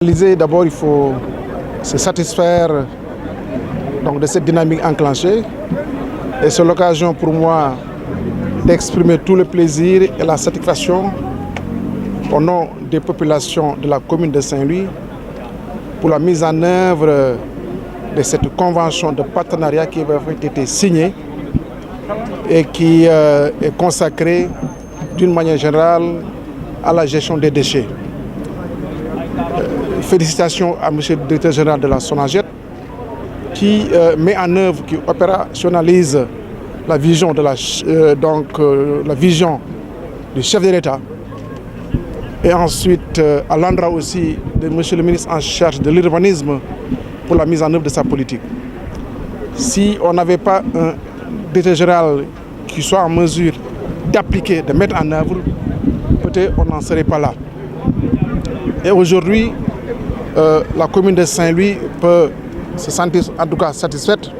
D'abord, il faut se satisfaire de cette dynamique enclenchée. Et c'est l'occasion pour moi d'exprimer tout le plaisir et la satisfaction au nom des populations de la commune de Saint-Louis pour la mise en œuvre de cette convention de partenariat qui avait été signée et qui est consacrée d'une manière générale à la gestion des déchets. Félicitations à M. le directeur général de la SONAGED qui met en œuvre, qui opérationnalise la vision, la vision du chef de l'État. Et ensuite, à l'endroit aussi de M. le ministre en charge de l'urbanisme pour la mise en œuvre de sa politique. Si on n'avait pas un directeur général qui soit en mesure d'appliquer, de mettre en œuvre, peut-être on n'en serait pas là. Et aujourd'hui, la commune de Saint-Louis peut se sentir en tout cas satisfaite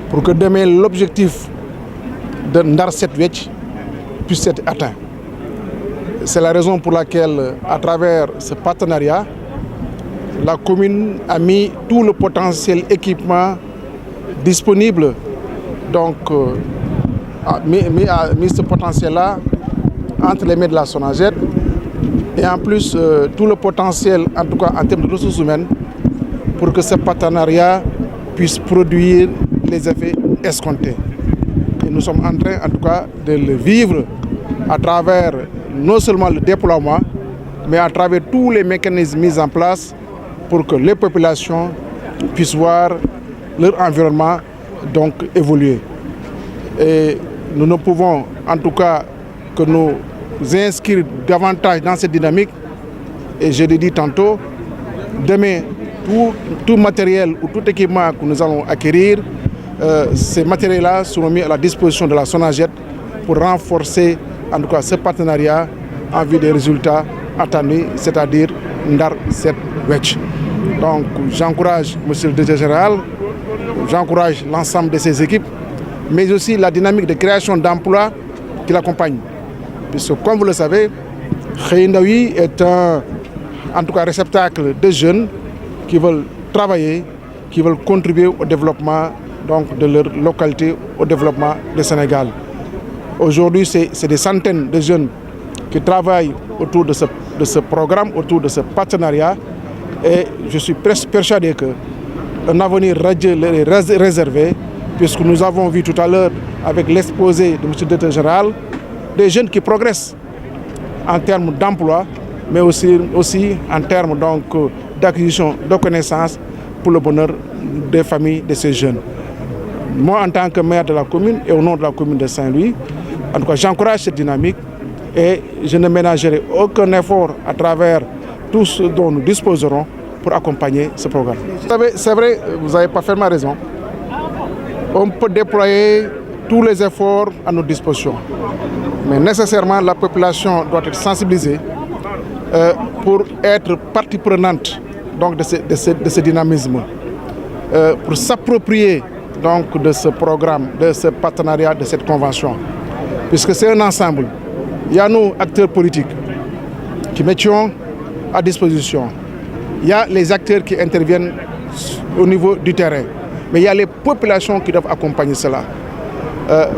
pour que demain l'objectif de Ndar Set Wetch puisse être atteint. C'est la raison pour laquelle, à travers ce partenariat, la commune a mis tout le potentiel équipement disponible, donc a mis ce potentiel-là entre les mains de la SONAGED. Et en plus, tout le potentiel, en tout cas en termes de ressources humaines, pour que ce partenariat puisse produire les effets escomptés. Et nous sommes en train, en tout cas, de le vivre à travers non seulement le déploiement, mais à travers tous les mécanismes mis en place pour que les populations puissent voir leur environnement donc évoluer. Et nous ne pouvons, en tout cas, que nous inscrire davantage dans cette dynamique. Et je l'ai dit tantôt, demain, tout matériel ou tout équipement que nous allons acquérir, ces matériels-là seront mis à la disposition de la SONAGED pour renforcer en tout cas ce partenariat en vue des résultats attendus, c'est-à-dire Ndar Set Wetch. Donc j'encourage M. le directeur général, j'encourage l'ensemble de ses équipes, mais aussi la dynamique de création d'emplois qui l'accompagne. Puisque, comme vous le savez, Xëy Ndaw yi est en tout cas réceptacle de jeunes qui veulent travailler, qui veulent contribuer au développement de leur localité, au développement du Sénégal. Aujourd'hui, c'est des centaines de jeunes qui travaillent autour de ce programme, autour de ce partenariat. Et je suis presque persuadé qu'un avenir radieux leur est réservé, puisque nous avons vu tout à l'heure avec l'exposé de M. le directeur général, des jeunes qui progressent en termes d'emploi, mais aussi en termes d'acquisition de connaissances pour le bonheur des familles de ces jeunes. Moi, en tant que maire de la commune et au nom de la commune de Saint-Louis, en tout cas, j'encourage cette dynamique et je ne ménagerai aucun effort à travers tout ce dont nous disposerons pour accompagner ce programme. Vous savez, c'est vrai, vous avez parfaitement raison. On peut déployer tous les efforts à notre disposition. Mais nécessairement, la population doit être sensibilisée pour être partie prenante de ce dynamisme, pour s'approprier de ce programme, de ce partenariat, de cette convention. Puisque c'est un ensemble. Il y a nous, acteurs politiques, qui mettions à disposition. Il y a les acteurs qui interviennent au niveau du terrain. Mais il y a les populations qui doivent accompagner cela.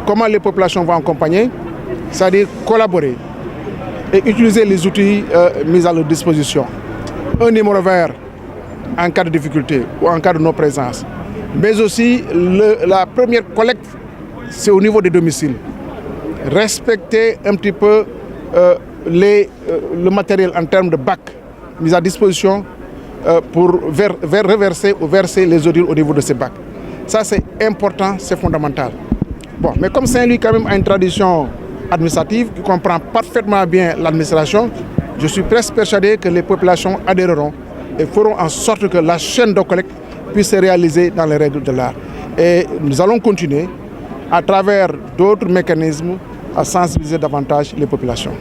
Comment les populations vont accompagner? C'est-à-dire collaborer et utiliser les outils mis à leur disposition. Un numéro vert en cas de difficulté ou en cas de non-présence. Mais aussi, la première collecte, c'est au niveau des domiciles. Respecter un petit peu le matériel en termes de bac mis à disposition pour reverser ou verser les ordures au niveau de ces bacs. Ça, c'est important, c'est fondamental. Bon, mais comme Saint-Louis quand même a une tradition administrative qui comprend parfaitement bien l'administration, je suis presque persuadé que les populations adhéreront et feront en sorte que la chaîne de collecte puisse se réaliser dans les règles de l'art. Et nous allons continuer à travers d'autres mécanismes à sensibiliser davantage les populations.